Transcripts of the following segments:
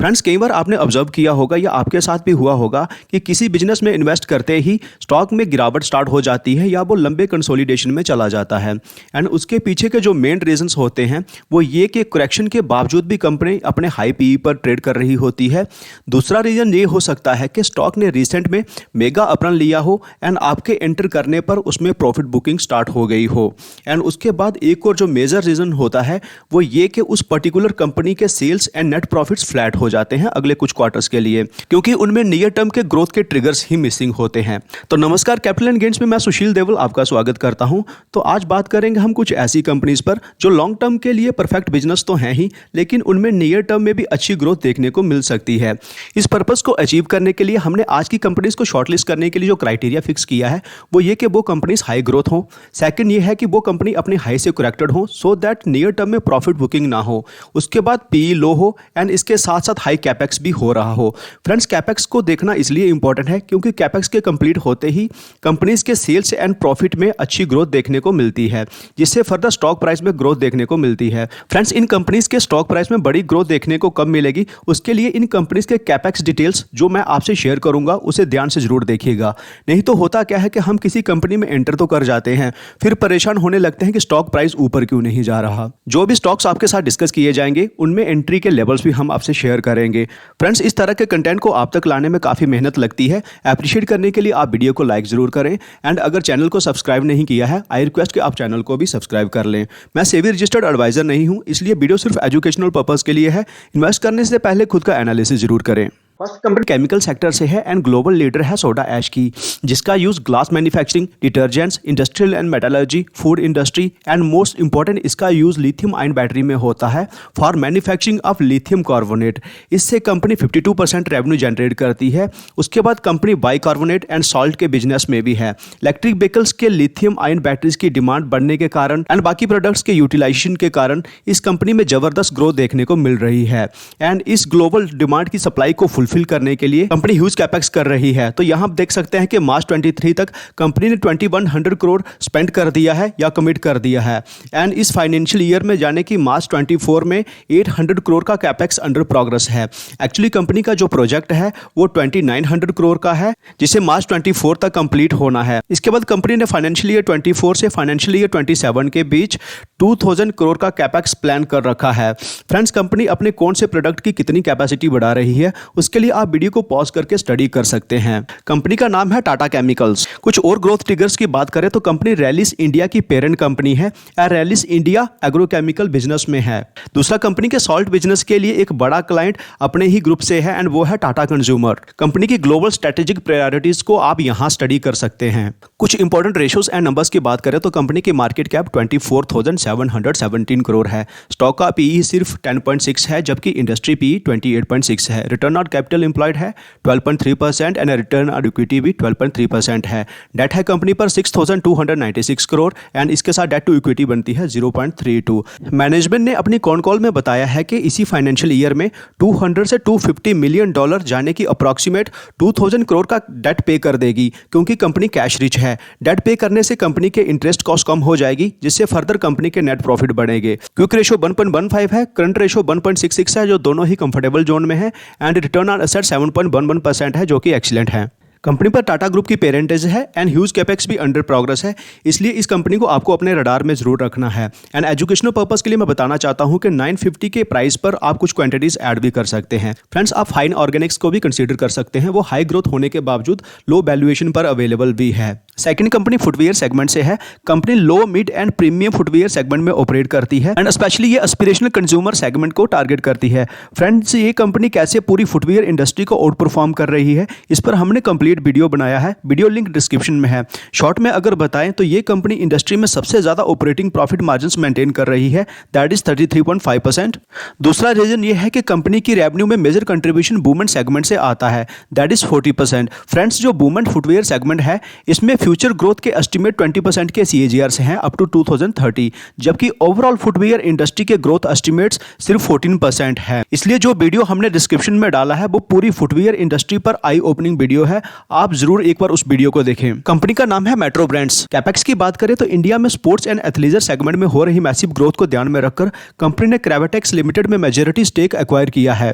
Friends, कई बार आपने observe किया होगा या आपके साथ भी हुआ होगा कि किसी बिजनेस में इन्वेस्ट करते ही स्टॉक में गिरावट स्टार्ट हो जाती है या वो लंबे कंसोलिडेशन में चला जाता है। एंड उसके पीछे के जो मेन रीजंस होते हैं वो ये कि करेक्शन के बावजूद भी कंपनी अपने हाई पीई पर ट्रेड कर रही होती है। दूसरा रीजन ये हो सकता है कि स्टॉक ने रिसेंट में मेगा अपरन लिया हो एंड आपके एंटर करने पर उसमें प्रॉफिट बुकिंग स्टार्ट हो गई हो। एंड उसके बाद एक और जो मेजर रीजन होता है वो ये कि उस पर्टिकुलर कंपनी के sales and net profits flat हो जाते हैं अगले कुछ क्वार्टर्स के लिए, क्योंकि उनमें नियर टर्म के ग्रोथ के ट्रिगर्स ही मिसिंग होते हैं। तो नमस्कार, कैपिटल एंड गेन्स में मैं सुशील देवल आपका स्वागत करता हूं। तो आज बात करेंगे हम कुछ ऐसी कंपनीज पर जो लॉन्ग टर्म के लिए परफेक्ट बिजनेस तो हैं ही, लेकिन उनमें नियर टर्म में भी अच्छी ग्रोथ देखने को मिल सकती है। इस पर्पस को अचीव करने के लिए हमने आज की कंपनीज को शॉर्टलिस्ट करने के लिए जो क्राइटेरिया फिक्स किया है वो ये कि वो कंपनीज हाई ग्रोथ हो। सेकंड ये है कि वो कंपनी अपने हाई से करेक्टेड हो सो दैट नियर टर्म में प्रॉफिट बुकिंग ना हो। उसके बाद पीई लो हो एंड इसके साथ साथ हाई कैपेक्स भी हो रहा हो। फ्रेंड्स, कैपेक्स को देखना इसलिए इंपॉर्टेंट है क्योंकि कैपेक्स के कंप्लीट होते ही कंपनीज के सेल्स एंड प्रॉफिट में अच्छी ग्रोथ देखने को मिलती है, जिससे फर्दर स्टॉक प्राइस में ग्रोथ देखने को मिलती है। फ्रेंड्स, इन कंपनीज के स्टॉक प्राइस में बड़ी ग्रोथ देखने को कब मिलेगी, उसके लिए इन कंपनीज के कैपेक्स डिटेल्स जो मैं आपसे शेयर करूंगा उसे ध्यान से जरूर देखिएगा। नहीं तो होता क्या है कि हम किसी कंपनी में एंटर तो कर जाते हैं, फिर परेशान होने लगते हैं कि स्टॉक प्राइस ऊपर क्यों नहीं जा रहा। जो भी स्टॉक्स आपके साथ डिस्कस किए जाएंगे उनमें एंट्री के लेवल्स भी हम आपसे शेयर करेंगे। फ्रेंड्स, इस तरह के कंटेंट को आप तक लाने में काफ़ी मेहनत लगती है। अप्रिशिएट करने के लिए आप वीडियो को लाइक जरूर करें एंड अगर चैनल को सब्सक्राइब नहीं किया है आई रिक्वेस्ट कि आप चैनल को भी सब्सक्राइब कर लें। मैं सेबी रजिस्टर्ड एडवाइजर नहीं हूं, इसलिए वीडियो सिर्फ एजुकेशनल पर्पस के लिए है। इन्वेस्ट करने से पहले खुद का एनालिसिस जरूर करें। फर्स्ट कंपनी केमिकल सेक्टर से है एंड ग्लोबल लीडर है सोडा ऐश की, जिसका use glass manufacturing, detergents, industrial and metallurgy, food industry and most important इसका यूज लिथियम आयन बैटरी में होता है for manufacturing of lithium carbonate. इससे कंपनी 52% रेवेन्यू जनरेट करती है। उसके बाद कंपनी बाइकार्बोनेट एंड सॉल्ट के बिजनेस में भी है। इलेक्ट्रिक व्हीकल्स के लिथियम आयन बैटरीज की डिमांड बढ़ने के कारण एंड बाकी प्रोडक्ट्स के यूटिलाइजेशन के कारण इस कंपनी में जबरदस्त ग्रोथ देखने को मिल रही है एंड इस ग्लोबल डिमांड की सप्लाई को फुलफिल करने के लिए कंपनी ह्यूज कैपेक्स कर रही है। तो यहां आप देख सकते हैं कि मार्च 23 तक कंपनी ने 2100 करोड़ स्पेंड कर दिया है या कमिट कर दिया है एंड इस फाइनेंशियल ईयर में जाने की मार्च 24 में 800 करोड़ का कैपेक्स अंडर प्रोग्रेस है। एक्चुअली कंपनी का जो प्रोजेक्ट है वो 2900 करोड़ का है, जिसे मार्च 24 तक कंप्लीट होना है। इसके बाद कंपनी ने फाइनेंशियल ईयर 24 से फाइनेंशियल ईयर 27 के बीच 2000 करोड़ का कैपेक्स प्लान कर रखा है। फ्रेंड्स, कंपनी अपने कौन से प्रोडक्ट की कितनी कैपेसिटी बढ़ा रही है उसके लिए आप वीडियो को पॉज करके स्टडी कर सकते हैं। कंपनी का नाम है टाटा केमिकल्स। कुछ और ग्रोथ ट्रिगर्स की बात करें तो कंपनी रैलिस इंडिया की पेरेंट कंपनी है और रैलिस इंडिया एग्रोकेमिकल बिजनेस में है। दूसरा, कंपनी के सॉल्ट बिजनेस के लिए एक बड़ा क्लाइंट अपने ही ग्रुप से है एंड वो है टाटा कंज्यूमर। कंपनी की ग्लोबल स्ट्रेटेजिक प्रायोरिटीज को आप यहां स्टडी कर सकते हैं। कुछ इंपॉर्टेंट रेशियोज एंड नंबर्स की बात करें तो कंपनी की मार्केट कैप 24,717 करोड़ है। स्टॉक का पीई सिर्फ 10.6 है, जबकि इंडस्ट्री पीई 28.6 है। रिटर्न ऑन कैपिटल एम्प्लॉयड है 12.3% एंड रिटर्न ऑन इक्विटी भी 12.3% है। डेट है कंपनी पर 6,296 करोड़ एंड इसके साथ डेट टू इक्विटी बनती है 0.32। मैनेजमेंट ने अपनी कॉन कॉल में बताया है कि इसी फाइनेंशियल ईयर में 200 से 250 मिलियन डॉलर जाने की अप्रॉक्सीमेट 2000 करोड़ का डेट पे कर देगी, क्योंकि कंपनी कैश रिच है। डेट पे करने से कंपनी के इंटरेस्ट कॉस्ट कम हो जाएगी, जिससे फर्दर कंपनी के नेट प्रॉफिट बढ़ेंगे। क्विक रेशो 1.15 है, करंट रेशो 1.66 है जो दोनों ही कंफर्टेबल जोन में है एंड रिटर्न ऑन एसेट 7.11% है जो कि एक्सीलेंट है। कंपनी पर टाटा ग्रुप की पेरेंटेज है एंड ह्यूज कैपेक्स भी अंडर प्रोग्रेस है, इसलिए इस कंपनी को आपको अपने रडार में जरूर रखना है। एंड एजुकेशनल पर्पस के लिए मैं बताना चाहता हूं कि 950 के प्राइस पर आप कुछ क्वांटिटीज ऐड भी कर सकते हैं। फ्रेंड्स, आप फाइन ऑर्गेनिक्स को भी कंसीडर कर सकते हैं, वो हाई ग्रोथ होने के बावजूद लो वैल्यूएशन पर अवेलेबल भी है। सेकंड कंपनी फुटवियर सेगमेंट से है। Company low, mid and premium footwear segment में ऑपरेट करती है एंड स्पेशली ये एस्पिरेशनल कंज्यूमर सेगमेंट को टारगेट करती है। फ्रेंड्स, ये कंपनी कैसे पूरी फुटवियर इंडस्ट्री को आउट परफॉर्म कर रही है इस पर हमने कंप्लीट वीडियो बनाया है, वीडियो लिंक डिस्क्रिप्शन में है। शॉर्ट में अगर बताएं तो ये कंपनी इंडस्ट्री में सबसे ज्यादा ऑपरेटिंग प्रॉफिट मार्जिन्स मेंटेन कर रही है, दैट इज 33.5%। दूसरा रीजन ये है कि कंपनी की रेवेन्यू में मेजर कंट्रीब्यूशन वुमेन सेगमेंट से आता है, दैट इज 40%। फ्रेंड्स, जो वुमेन फुटवियर सेगमेंट है इसमें फ्यूचर ग्रोथ के एस्टिमेट 20% के CAGR से हैं अप टू 2030, जबकि ओवरऑल फुटवियर इंडस्ट्री के ग्रोथ एस्टिमेट्स सिर्फ 14% है। इसलिए जो वीडियो हमने डिस्क्रिप्शन में डाला है वो पूरी फुटवियर इंडस्ट्री पर आई ओपनिंग वीडियो है। आप जरूर एक बार उस वीडियो को देखें। कंपनी का नाम है मेट्रो ब्रांड्स। कैपेक्स की बात करें तो इंडिया में स्पोर्ट्स एंड एथलीजर सेगमेंट में हो रही मैसिव ग्रोथ को ध्यान में रखकर कंपनी ने क्रेवाटेक्स लिमिटेड में मेजॉरिटी स्टेक एक्वायर किया है।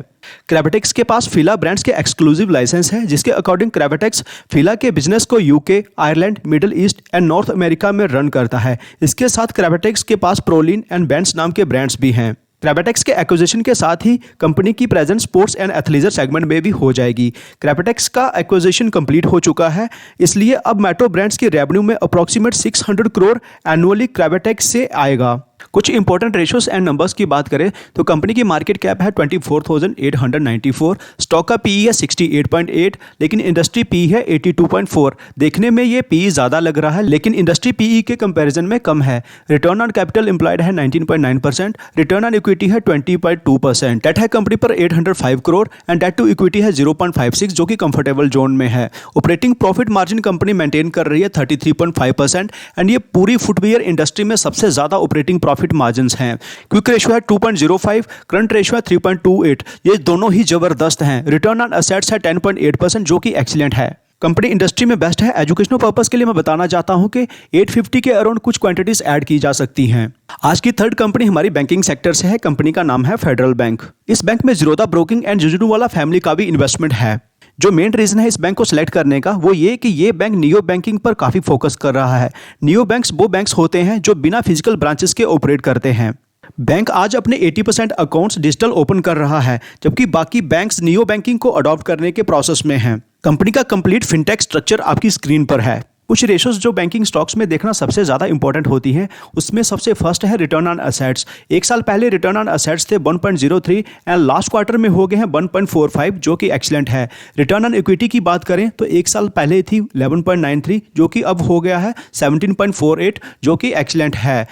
क्रेवाटेक्स के पास फीला ब्रांड्स के एक्सक्लूसिव लाइसेंस है, जिसके अकॉर्डिंग क्रेवाटेक्स फीला के बिजनेस को UK, Ireland, middle east and north America में रन करता है। इसके साथ क्रेवाटेक्स के पास प्रोलिन एंड बेंट्स नाम के ब्रांड्स भी हैं। क्रेवाटेक्स के एक्विजिशन के साथ ही कंपनी की presence sports and athleisure segment में भी हो जाएगी। क्रेवाटेक्स का एक्विजिशन कंप्लीट हो चुका है, इसलिए अब मेट्रो ब्रांड्स की रेवेन्यू में अप्रॉक्सीमेट 600 करोड़ एनुअली क्रेवाटेक्स से आएगा। कुछ इंपॉर्टेंट रेशियोज एंड नंबर्स की बात करें तो कंपनी की मार्केट कैप है 24,894, स्टॉक का पीई है 68.8, लेकिन इंडस्ट्री पीई है 82.4। देखने में ये पीई ज़्यादा लग रहा है, लेकिन इंडस्ट्री पीई के कंपैरिजन में कम है। रिटर्न ऑन कैपिटल एम्प्लॉयड है 19.9%, रिटर्न ऑन इक्विटी है 20.2%। डेट है कंपनी पर 805 crore and debt to equity है 0.56, जो कि कंफर्टेबल जोन में है। Operating profit margin company maintain कर रही है 33.5% एंड ये पूरी फुटवियर इंडस्ट्री में सबसे ज़्यादा ऑपरेटिंग प्रॉफिट मार्जिन्स हैं। क्विक रेशियो है 2.05, करंट रेशियो है 3.28। ये दोनों ही जबरदस्त हैं। रिटर्न ऑन एसेट्स है 10.8%, जो कि एक्सीलेंट है। कंपनी इंडस्ट्री में बेस्ट है। एजुकेशनल पर्पस के लिए मैं बताना चाहता हूं कि 850 के अराउंड कुछ क्वांटिटीज ऐड की जा सकती हैं। आज की थर्ड कंपनी हमारी बैंकिंग सेक्टर से है। कंपनी का नाम है फेडरल बैंक। इस बैंक में ज़ीरोधा ब्रोकिंग एंड जुजुनवाला फैमिली का भी इन्वेस्टमेंट है। जो मेन रीजन है इस बैंक को सिलेक्ट करने का वो ये कि ये बैंक नियो बैंकिंग पर काफ़ी फोकस कर रहा है। नियो बैंक्स वो बैंक्स होते हैं जो बिना फिजिकल ब्रांचेस के ऑपरेट करते हैं। बैंक आज अपने 80% अकाउंट्स डिजिटल ओपन कर रहा है, जबकि बाकी बैंक्स नियो बैंकिंग को अडॉप्ट करने के प्रोसेस में हैं। कंपनी का कंप्लीट फिनटेक स्ट्रक्चर आपकी स्क्रीन पर है। कुछ रेशोज जो बैंकिंग स्टॉक्स में देखना सबसे ज़्यादा इंपॉर्टेंट होती हैं, उसमें सबसे फर्स्ट है रिटर्न ऑन एसेट्स। एक साल पहले रिटर्न ऑन एसेट्स थे 1.03 एंड लास्ट क्वार्टर में हो गए हैं 1.45, जो कि एक्सीलेंट है। रिटर्न ऑन इक्विटी की बात करें तो एक साल पहले थी 11.93, जो कि अब हो गया है 17.48, जो कि एक्सीलेंट है।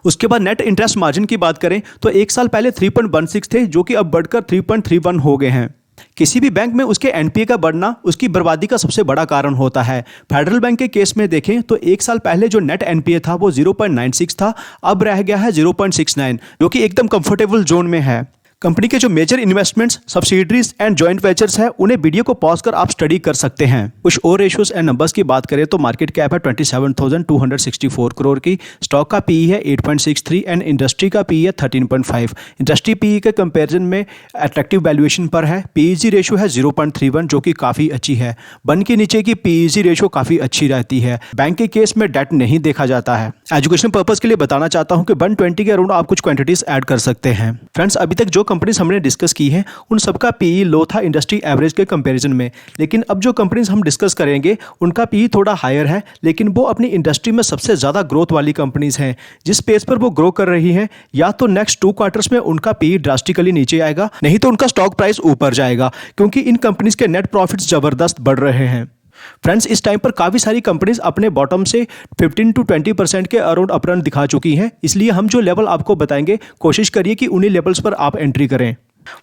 उसके बाद नेट इंटरेस्ट मार्जिन की बात करें तो एक साल पहले 3.16 थे, जो कि अब बढ़कर 3.31 हो गए हैं। किसी भी बैंक में उसके एनपीए का बढ़ना उसकी बर्बादी का सबसे बड़ा कारण होता है। फेडरल बैंक के केस में देखें तो एक साल पहले जो नेट एनपीए था वो 0.96 था, अब रह गया है 0.69, जो कि एकदम कंफर्टेबल जोन में है। कंपनी के जो major investments, subsidiaries and joint ventures है, उन्हें वीडियो को पॉज कर आप स्टडी कर सकते हैं। कुछ और रेशियोज एंड नंबर्स की बात करें तो मार्केट कैप है 27,264 करोड़ की, स्टॉक का पीई है 8.63 एंड इंडस्ट्री का पीई है 13.5। इंडस्ट्री पीई के कंपैरिजन में अट्रैक्टिव वैल्यूएशन पर है। पीईजी रेशियो है 0.31, जो कि काफ़ी अच्छी है। वन के नीचे की पीईजी रेशियो काफ़ी अच्छी रहती है। बैंक के केस में डेट नहीं देखा जाता है। एजुकेशन पर्पज़ के लिए बताना चाहता हूँ कि 120 के अराउंड आप कुछ क्वांटिटीज ऐड कर सकते हैं। फ्रेंड्स, अभी तक जो कंपनीज हमने डिस्कस की हैं उन सबका पीई लो था इंडस्ट्री एवरेज के कंपैरिजन में, लेकिन अब जो कंपनीज हम डिस्कस करेंगे उनका पीई थोड़ा हायर है, लेकिन वो अपनी इंडस्ट्री में सबसे ज़्यादा ग्रोथ वाली कंपनीज हैं। जिस पेस पर वो ग्रो कर रही हैं, या तो नेक्स्ट 2 क्वार्टर्स में उनका पीई ड्रास्टिकली नीचे आएगा, नहीं तो उनका स्टॉक प्राइस ऊपर जाएगा, क्योंकि इन कंपनीज के नेट प्रॉफिट्स ज़बरदस्त बढ़ रहे हैं। फ्रेंड्स, इस टाइम पर काफ़ी सारी कंपनीज अपने बॉटम से 15 to 20% के अराउंड अपरन दिखा चुकी हैं, इसलिए हम जो लेवल आपको बताएंगे कोशिश करिए कि उन्हीं लेवल्स पर आप एंट्री करें।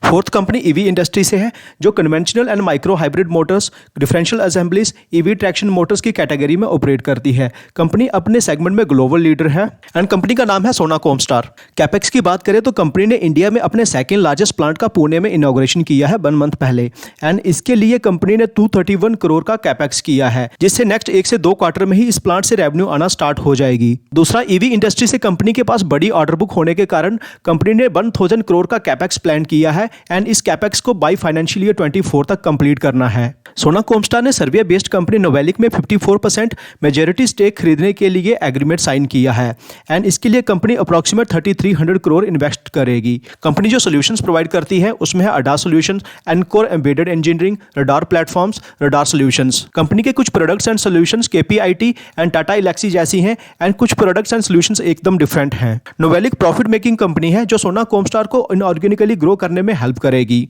फोर्थ कंपनी ईवी इंडस्ट्री से है, जो conventional and micro hybrid Motors, differential assemblies, EV traction Motors की कैटेगरी में ऑपरेट करती है। कंपनी अपने सेगमेंट में ग्लोबल लीडर है एंड कंपनी का नाम है सोना कोमस्टार। कैपेक्स की बात करें तो कंपनी ने इंडिया में अपने सेकेंड लार्जेस्ट प्लांट का पुणे में इनॉग्रेशन किया है 1 मंथ पहले, एंड इसके लिए कंपनी ने 231 करोड़ का कैपेक्स किया है, जिससे नेक्स्ट 1 से 2 क्वार्टर में ही इस प्लांट से रेवेन्यू आना स्टार्ट हो जाएगी। दूसरा, ईवी इंडस्ट्री से कंपनी के पास बड़ी ऑर्डर बुक होने के कारण कंपनी ने 1000 करोड़ का कैपेक्स प्लान किया है एंड इस कैपेक्स को बाय फाइनेंशियल ईयर 24 तक कंप्लीट करना है। सोना कोमस्टार ने सर्बिया बेस्ड कंपनी नोवेलिक में 54% मेजॉरिटी स्टेक खरीदने के लिए एग्रीमेंट साइन किया है एंड इसके लिए कंपनी अप्रॉक्सीमेट 3300 करोड़ इन्वेस्ट करेगी। कंपनी जो सॉल्यूशंस प्रोवाइड करती है उसमें है ADAS solutions, encore embedded engineering, radar platforms, radar solutions. Company के कुछ products and solutions KPIT and Tata Elxsi जैसी हैं एंड कुछ प्रोडक्ट्स एंड सॉल्यूशंस एकदम डिफरेंट हैं। नोवेलिक प्रॉफिट मेकिंग कंपनी है जो सोना कोमस्टार को इनऑर्गेनिकली ग्रो करने में हेल्प करेगी।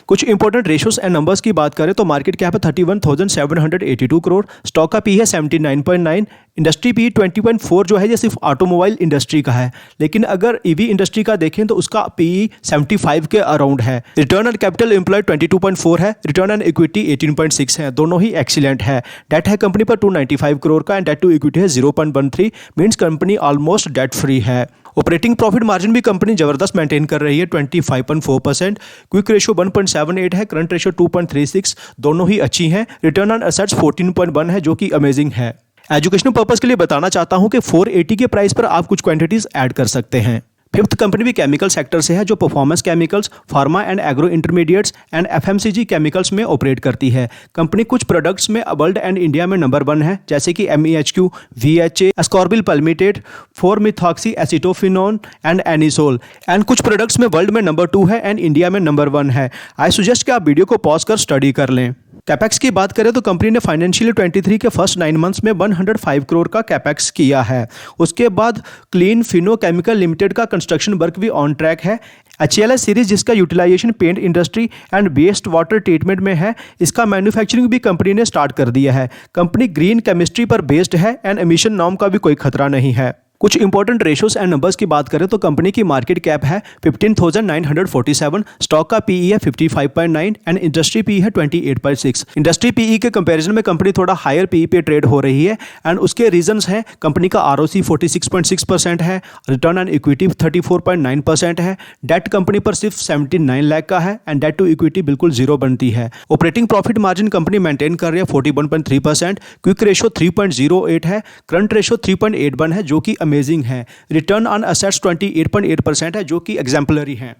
कुछ इंपॉर्टेंट रेशियोज एंड नंबर्स की बात करें तो मार्केट कैप है 31,782 करोड़, स्टॉक का पी है 79.9, इंडस्ट्री पी 20.4 जो है ये सिर्फ ऑटोमोबाइल इंडस्ट्री का है, लेकिन अगर ईवी इंडस्ट्री का देखें तो उसका पी 75 के अराउंड है। रिटर्न ऑन कैपिटल एम्प्लॉयड 22.4 है, रिटर्न ऑन इक्विटी 18.6 है, दोनों ही एक्सीलेंट है। डेट है कंपनी पर 295 करोड़ का एंड डेट टू इक्विटी है 0.13, means company almost debt free है। ऑपरेटिंग प्रॉफिट मार्जिन भी कंपनी जबरदस्त मेंटेन कर रही है 25.4%। क्विक रेशियो 1.78 है, करंट रेशियो 2.36, दोनों ही अच्छी हैं। रिटर्न ऑन एसेट्स 14.1 है जो कि अमेजिंग है। एजुकेशनल पर्पस के लिए बताना चाहता हूं कि 480 के प्राइस पर आप कुछ क्वांटिटीज ऐड कर सकते हैं। फिफ्थ कंपनी भी केमिकल सेक्टर से है जो performance chemicals, pharma and agro intermediates and FMCG chemicals में ऑपरेट करती है। कंपनी कुछ प्रोडक्ट्स में वर्ल्ड एंड इंडिया में नंबर 1 है, जैसे कि MEHQ, VHA, ascorbyl palmitate, four methoxy acetophenone and anisole. And कुछ प्रोडक्ट्स में वर्ल्ड में नंबर 2 है एंड इंडिया में नंबर 1 है। आई सजेस्ट कि आप वीडियो को पॉज कर स्टडी कर लें। कैपेक्स की बात करें तो कंपनी ने फाइनेंशियल 23 के फर्स्ट 9 मंथ्स में 105 करोड़ का कैपेक्स किया है। उसके बाद क्लीन फिनो केमिकल लिमिटेड का कंस्ट्रक्शन वर्क भी ऑन ट्रैक है। HLS सीरीज जिसका utilization paint industry and waste water treatment में है, इसका मैन्युफैक्चरिंग भी कंपनी ने स्टार्ट कर दिया है। कंपनी ग्रीन केमिस्ट्री पर बेस्ड है एंड एमिशन नॉर्म का भी कोई खतरा नहीं है। कुछ इंपॉर्टेंट रेशियोज एंड नंबर्स की बात करें तो कंपनी की मार्केट कैप है 15,947, स्टॉक का PE है 55.9 एंड इंडस्ट्री PE है 28.6। इंडस्ट्री PE के कंपैरिजन में कंपनी थोड़ा हायर PE पे ट्रेड हो रही है एंड उसके रीजंस हैं, कंपनी का ROC 46.6% है, रिटर्न ऑन इक्विटी 34.9% है, डेट कंपनी पर सिर्फ 79 लाख का है एंड डेट टू इक्विटी बिल्कुल जीरो बनती है। Operating profit margin company maintain कर रही है 41.3%, क्विक रेशियो 3.08 है, करंट रेशियो 3.81 है जो कि अमेजिंग है। रिटर्न ऑन एसेट्स 28.8% है जो कि एग्जाम्पलरी है।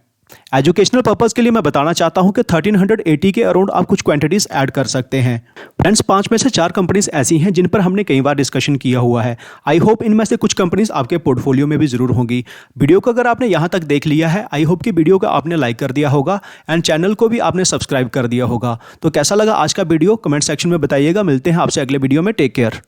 एजुकेशनल पर्पस के लिए मैं बताना चाहता हूं कि 1380 के अराउंड आप कुछ क्वांटिटीज ऐड कर सकते हैं। फ्रेंड्स, 5 में से 4 कंपनीज ऐसी हैं जिन पर हमने कई बार डिस्कशन किया हुआ है। आई होप इनमें से कुछ कंपनीज आपके पोर्टफोलियो में भी जरूर होंगी। वीडियो को अगर आपने यहां तक देख लिया है, आई होप कि वीडियो को आपने लाइक कर दिया होगा एंड चैनल को भी आपने सब्सक्राइब कर दिया होगा। तो कैसा लगा आज का वीडियो कमेंट सेक्शन में बताइएगा। मिलते हैं आपसे अगले वीडियो में। Take care.